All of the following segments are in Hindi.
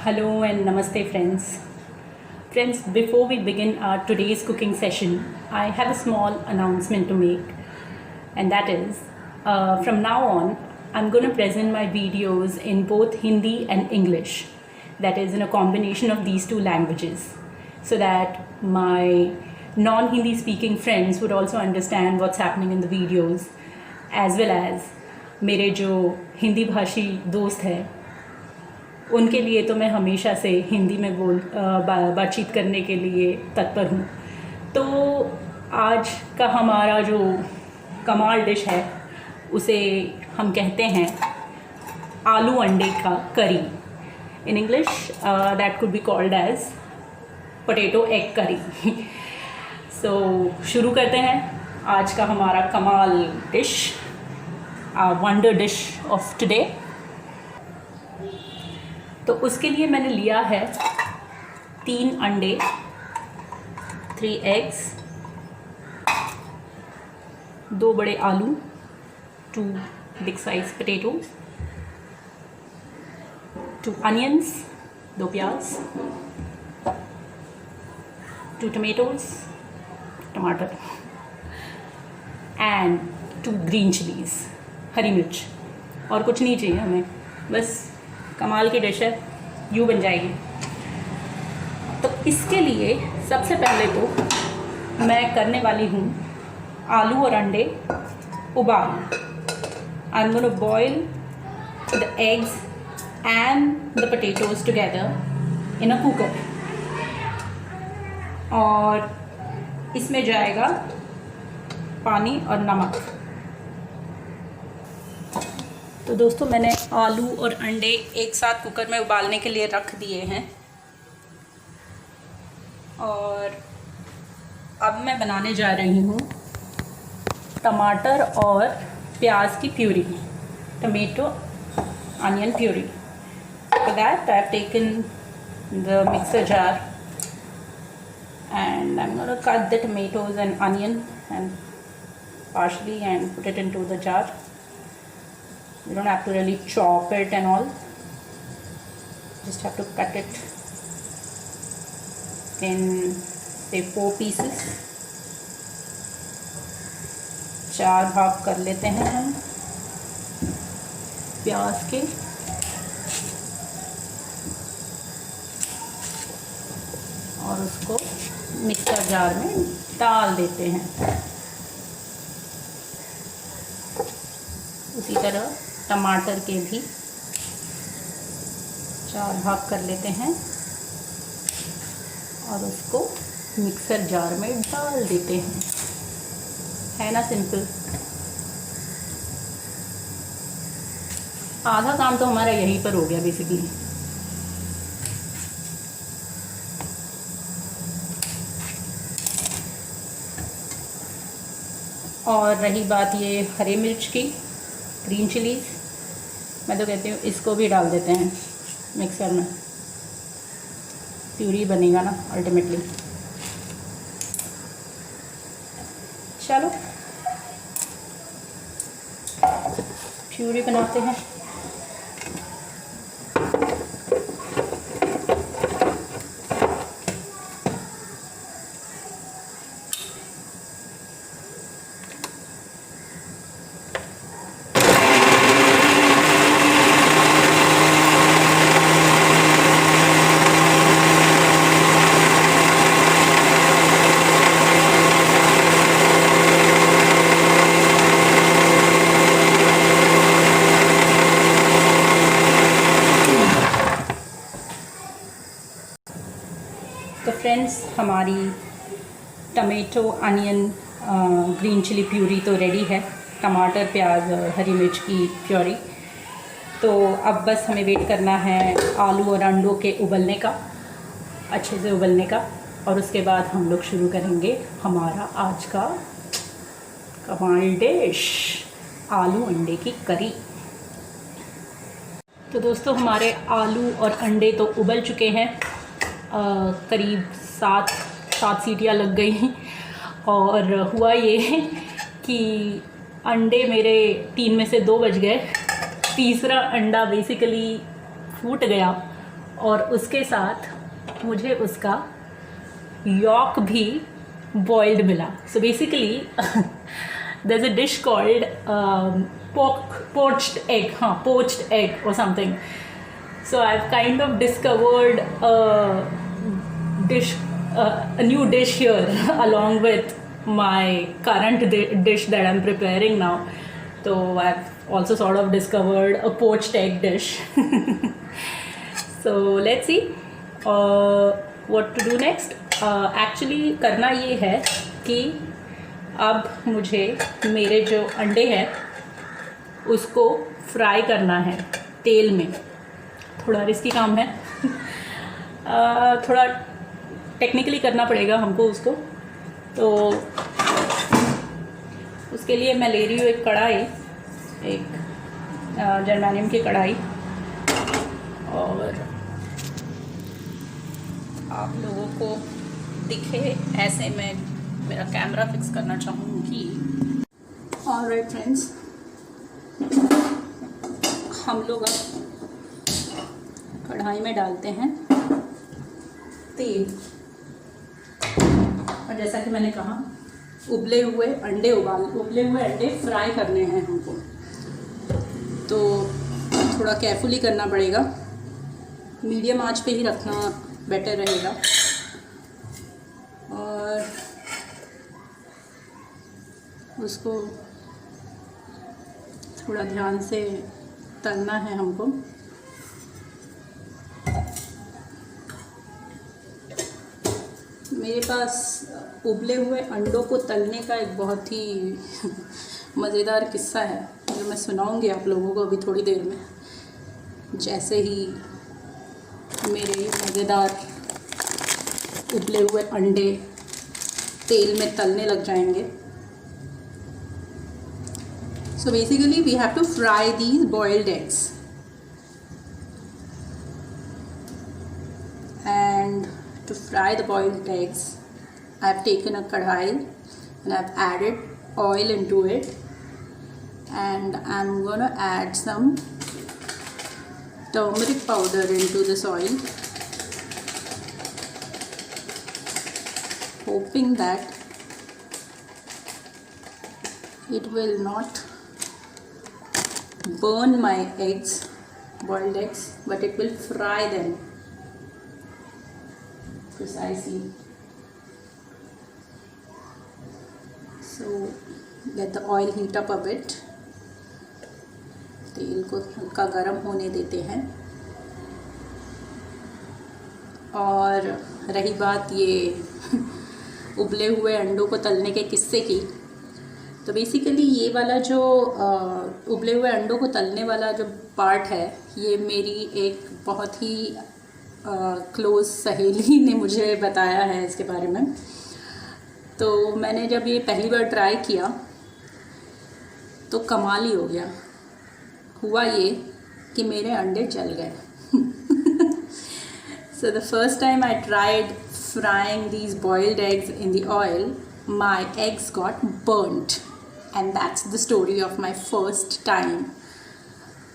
Hello and namaste, friends. Friends, before we begin our today's cooking session, I have a small announcement to make, and that is from now on, I'm going to present my videos in both Hindi and English, that is, in a combination of these two languages, so that my non Hindi speaking friends would also understand what's happening in the videos, as well as मेरे जो हिंदी भाषी दोस्त हैं उनके लिए तो मैं हमेशा से हिंदी में बातचीत करने के लिए तत्पर हूँ। तो आज का हमारा जो कमाल डिश है उसे हम कहते हैं आलू अंडे का curry. In English that could be called as potato egg curry. So शुरू करते हैं आज का हमारा कमाल dish, wonder dish of today. तो उसके लिए मैंने लिया है 3 अंडे, 3 एग्स, 2 बड़े आलू, 2 बिग साइज पोटैटोज, 2 अनियंस, 2 प्याज, 2 टमेटोज, टमाटर, एंड 2 ग्रीन चिलीज़, हरी मिर्च। और कुछ नहीं चाहिए हमें, बस कमाल की डिश है, यूँ बन जाएगी। तो इसके लिए सबसे पहले तो मैं करने वाली हूँ आलू और अंडे उबाल। I am gonna boil the eggs and the potatoes together in a cooker, और इसमें जाएगा पानी और नमक। तो दोस्तों, मैंने आलू और अंडे एक साथ कुकर में उबालने के लिए रख दिए हैं, और अब मैं बनाने जा रही हूँ टमाटर और प्याज की puree, tomato onion puree. For that I have taken the mixer jar and I'm going to cut the tomatoes and onion and parsley and put it into the jar. You don't have to really chop it and all, just have to cut it in say 4 pieces। 4 भाग कर लेते हैं हम प्याज के। और उसको मिक्सर जार में डाल देते हैं। उसी तरह टमाटर के भी 4 भाग कर लेते हैं और उसको मिक्सर जार में डाल देते हैं। है ना सिंपल। आधा काम तो हमारा यहीं पर हो गया बेसिकली। और रही बात ये हरी मिर्च की, ग्रीन चिलीज़, मैं तो कहती हूँ इसको भी डाल देते हैं मिक्सर में, प्यूरी बनेगा ना अल्टीमेटली। चलो प्यूरी बनाते हैं। तो फ्रेंड्स, हमारी tomato onion green chilli puree तो रेडी है, टमाटर प्याज और हरी मिर्च की प्यूरी। तो अब बस हमें वेट करना है आलू और अंडों के उबलने का, अच्छे से उबलने का, और उसके बाद हम लोग शुरू करेंगे हमारा आज का कमाल डिश, आलू अंडे की करी। तो दोस्तों, हमारे आलू और अंडे तो उबल चुके हैं। करीब 7 सीटियाँ लग गई, और हुआ ये कि अंडे मेरे 3 में से 2 बच गए। तीसरा अंडा बेसिकली फूट गया और उसके साथ मुझे उसका यॉक भी बॉइल्ड मिला. So basically there's a dish called poached egg, poached egg or something. So I've kind of discovered a new dish here along with my current dish that I'm preparing now. So I've also sort of discovered a poached egg dish. So let's see what to do next. Actually करना ये है कि अब मुझे मेरे जो अंडे हैं उसको फ्राई करना है तेल में. थोड़ा रिस्की काम है. थोड़ा टेक्निकली करना पड़ेगा हमको उसको. तो उसके लिए मैं ले रही हूँ एक कढ़ाई, एक जर्मेनियम की कढ़ाई. और आप लोगों को दिखे ऐसे मैं मेरा कैमरा फिक्स करना चाहूँगी. ऑलराइट फ्रेंड्स, हम लोग अब कढ़ाई में डालते हैं तेल. और जैसा कि मैंने कहा उबले हुए अंडे फ्राई करने हैं हमको. तो थोड़ा केयरफुली करना पड़ेगा. मीडियम आंच पे ही रखना बेटर रहेगा. और उसको थोड़ा ध्यान से तलना है हमको. मेरे पास उबले हुए अंडों को तलने का एक बहुत ही मज़ेदार किस्सा है जो मैं सुनाऊंगी आप लोगों को अभी थोड़ी देर में. जैसे ही मेरे मज़ेदार उबले हुए अंडे तेल में तलने लग जाएंगे. So basically we have to fry these boiled eggs. And to fry the boiled eggs, I have taken a kadhai and I have added oil into it. And I'm going to add some turmeric powder into this oil, hoping that it will not burn my eggs, boiled eggs, but it will fry them precisely. So let the oil heat up a bit. तेल को हल्का गरम होने देते हैं. और रही बात ये उबले हुए अंडों को तलने के किस्से की, तो बेसिकली ये वाला जो उबले हुए अंडों को तलने वाला जो पार्ट है, ये मेरी एक बहुत ही क्लोज़ सहेली ने मुझे बताया है इसके बारे में. तो मैंने जब ये पहली बार ट्राई किया तो कमाल ही हो गया. हुआ ये कि मेरे अंडे जल गए. So the first time I tried frying these boiled eggs in the oil, my eggs got burnt. And that's the story of my first time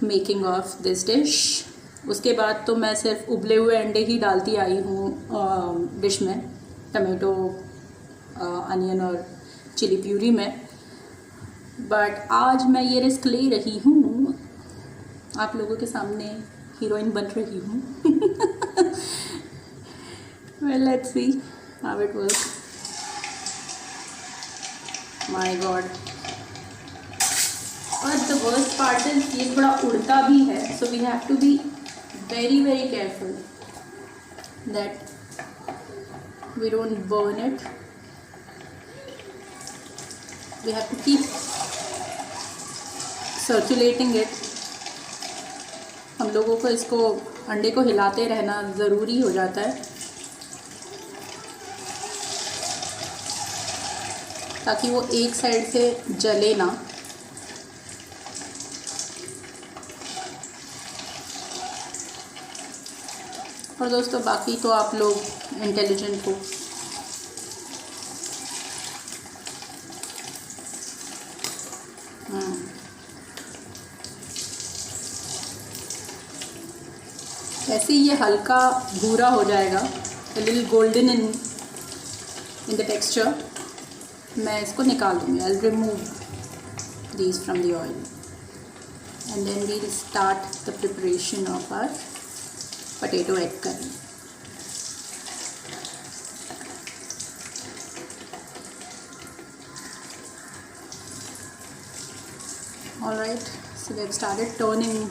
making of this dish. उसके बाद तो मैं सिर्फ उबले हुए अंडे ही डालती आई हूँ डिश में, टमेटो, अनियन और चिली प्यूरी में. बट आज मैं ये रिस्क ले रही हूँ, आप लोगों के सामने हीरोइन बन रही हूँ. Well, let's see how it works. My God. और द वर्स्ट पार्ट इज ये थोड़ा उड़ता भी है. So we have to be very very careful that we don't burn it. We have to keep circulating it. हम लोगों को इसको अंडे को हिलाते रहना ज़रूरी हो जाता है ताकि वो एक साइड से जले ना. और दोस्तों बाकी तो आप लोग इंटेलिजेंट हो. ऐसे ही ये हल्का भूरा हो जाएगा, a little golden in the texture, मैं इसको निकाल दूँगी. I'll remove these from the oil and then we'll start the preparation of our potato egg curry. Alright, so we have started turning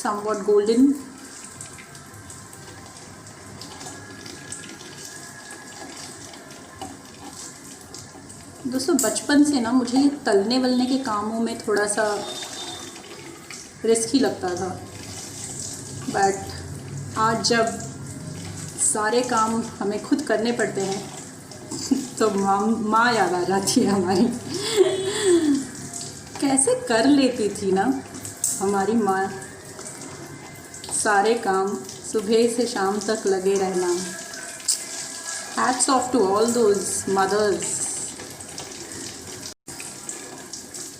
somewhat golden. दोस्तों बचपन से ना मुझे ये तलने वलने के कामों में थोड़ा सा रिस्की लगता था, बट आज जब सारे काम हमें खुद करने पड़ते हैं तो माँ याद आ जाती है हमारी. कैसे कर लेती थी ना हमारी माँ, सारे काम सुबह से शाम तक लगे रहना. Hats off to all those mothers.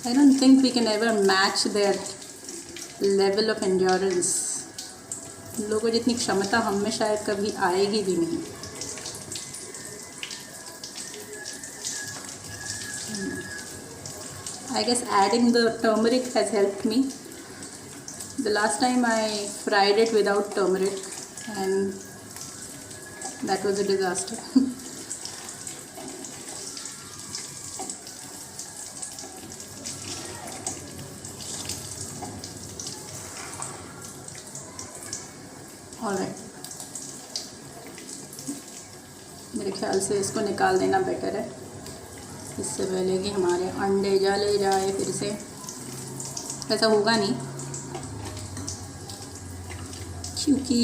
I don't think we can ever match their level of endurance. लोगों को जितनी क्षमता हम में शायद कभी आएगी भी नहीं. I guess adding the turmeric has helped me. The last time I fried it without turmeric and that was a disaster. Alright, मेरे ख्याल से इसको निकाल देना बेटर है, इससे पहले कि हमारे अंडे जले जाए फिर से. ऐसा होगा नहीं क्योंकि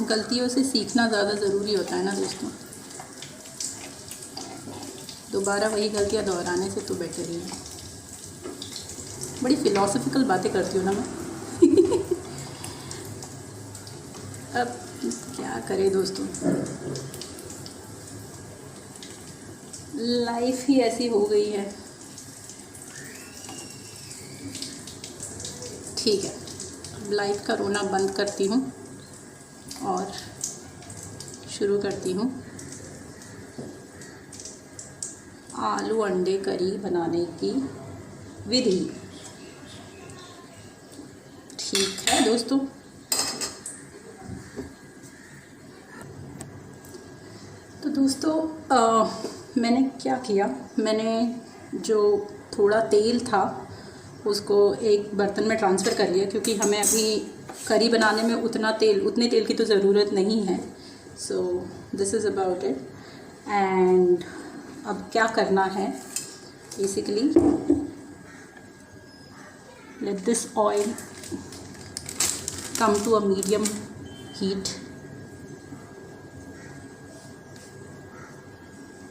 गलतियों से सीखना ज़्यादा ज़रूरी होता है ना दोस्तों. दोबारा वही गलतियाँ दोहराने से तो बेटर ही है. बड़ी फ़िलॉसफिकल बातें करती हूँ ना मैं. अब क्या करें दोस्तों, लाइफ ही ऐसी हो गई है. ठीक है, अब लाइफ का रोना बंद करती हूँ और शुरू करती हूँ आलू अंडे करी बनाने की विधि. ठीक है दोस्तों, तो दोस्तों मैंने क्या किया, मैंने जो थोड़ा तेल था उसको एक बर्तन में ट्रांसफ़र कर लिया क्योंकि हमें अभी करी बनाने में उतने तेल की तो ज़रूरत नहीं है. So this is about it. And अब क्या करना है, basically let this oil come to a medium heat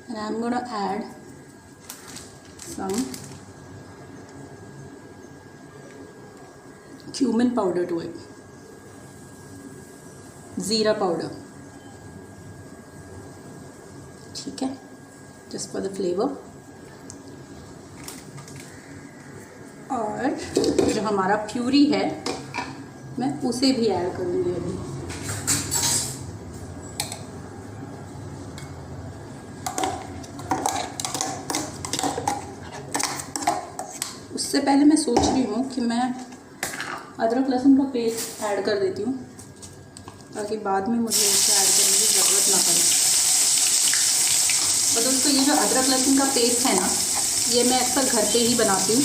and I'm going to add some cumin powder to it, ज़ीरा पाउडर. ठीक है, just for the flavor. और जो हमारा प्यूरी है मैं उसे भी ऐड करूँगी अभी. उससे पहले मैं सोच रही हूँ कि मैं अदरक लहसुन का पेस्ट ऐड कर देती हूँ ताकि बाद में मुझे इसे ऐड करने की ज़रूरत ना पड़े. और दोस्तों ये जो अदरक लहसुन का पेस्ट है ना, ये मैं अक्सर घर पे ही बनाती हूँ.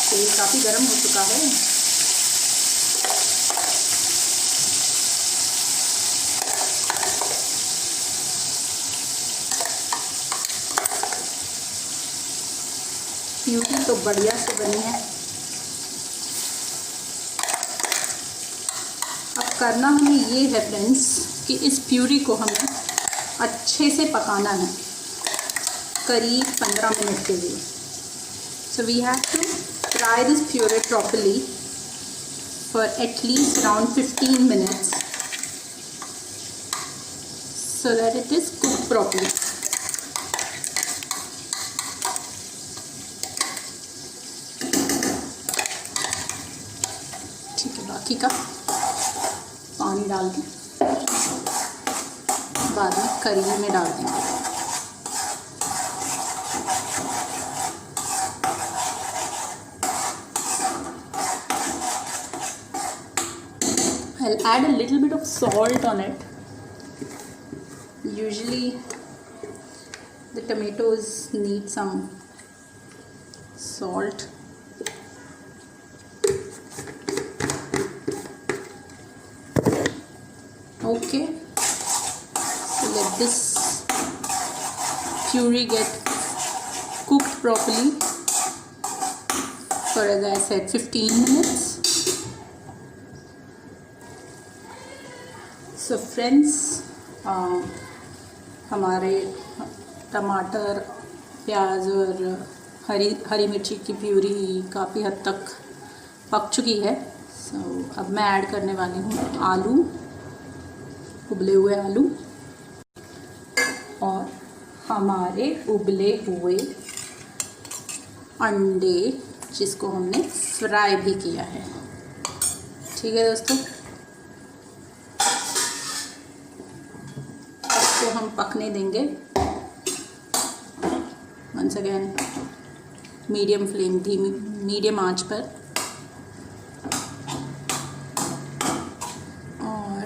तेल काफ़ी गर्म हो चुका है. प्यूरी तो बढ़िया से बनी है. अब करना हमें ये है फ्रेंड्स कि इस प्यूरी को हमें अच्छे से पकाना है करीब 15 मिनट के लिए. So we have to fry this puree properly for at least around 15 minutes so that it is cooked properly. बाकी का पानी डाल के बाद में करी में डाल देंगे। I'll add a little bit of salt on it. Usually the tomatoes need some salt. Okay, so let this puree get cooked properly for, as I said, 15 minutes. So friends, हमारे टमाटर, प्याज और हरी मिर्ची की प्यूरी काफ़ी हद तक पक चुकी है। अब मैं ऐड करने वाली हूँ आलू, उबले हुए आलू और हमारे उबले हुए अंडे, जिसको हमने फ्राई भी किया है। ठीक है दोस्तों, इसको हम पकने देंगे वंस अगेन मीडियम फ्लेम, धीमी मीडियम आंच पर। और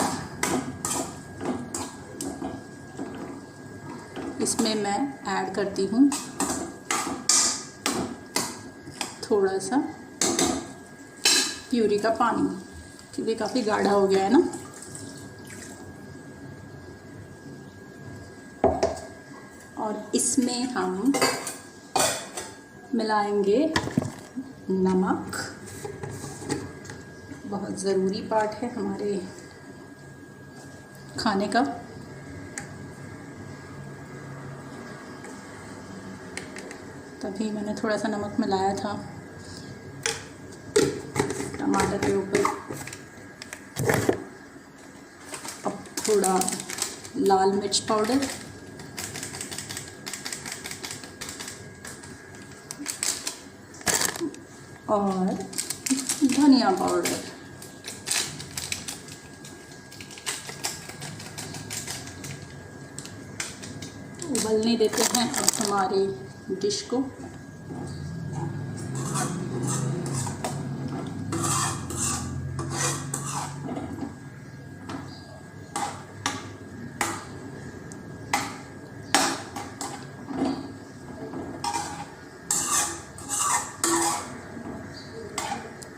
इसमें मैं ऐड करती हूँ थोड़ा सा प्यूरी का पानी, क्योंकि काफ़ी गाढ़ा हो गया है ना। और इसमें हम मिलाएंगे नमक, बहुत ज़रूरी पार्ट है हमारे खाने का। तभी मैंने थोड़ा सा नमक मिलाया था टमाटर के ऊपर। अब थोड़ा लाल मिर्च पाउडर, और धनिया पाउडर। उबलने देते हैं अब हमारी डिश को।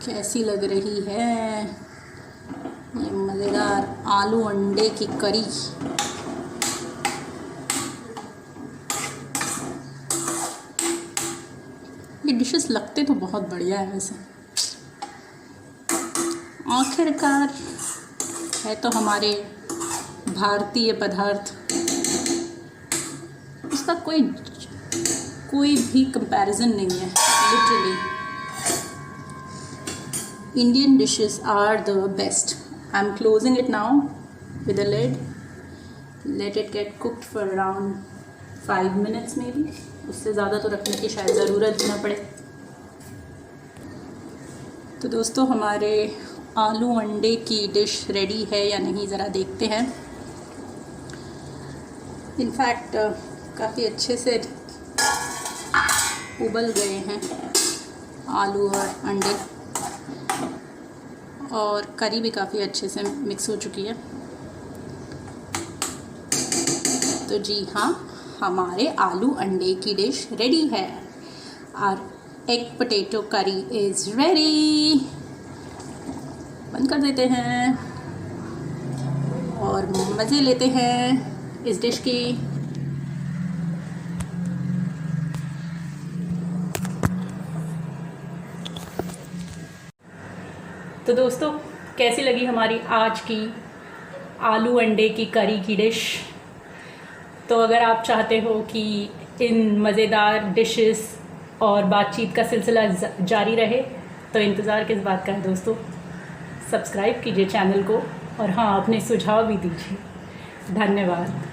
कैसी लग रही है ये मज़ेदार आलू अंडे की करी। ये डिशेस लगते तो बहुत बढ़िया है वैसे। आखिरकार है तो हमारे भारतीय पदार्थ, उसका कोई भी कंपैरिजन नहीं है। Literally Indian dishes are the best. I'm closing it now with a lid. Let it get cooked for around 5 minutes maybe. उससे ज़्यादा तो रखने की शायद ज़रूरत भी ना पड़े। तो दोस्तों, हमारे आलू अंडे की डिश रेडी है या नहीं ज़रा देखते हैं। इनफैक्ट काफ़ी अच्छे से उबल गए हैं आलू और अंडे, और करी भी काफ़ी अच्छे से मिक्स हो चुकी है। तो जी हाँ, हमारे आलू अंडे की डिश रेडी है। और एग पोटैटो करी इज़ रेडी। बंद कर देते हैं और मज़े लेते हैं इस डिश की। तो दोस्तों, कैसी लगी हमारी आज की आलू अंडे की करी की डिश? तो अगर आप चाहते हो कि इन मज़ेदार डिशेस और बातचीत का सिलसिला जारी रहे तो इंतज़ार किस बात का है दोस्तों। सब्सक्राइब कीजिए चैनल को और हाँ, अपने सुझाव भी दीजिए। धन्यवाद।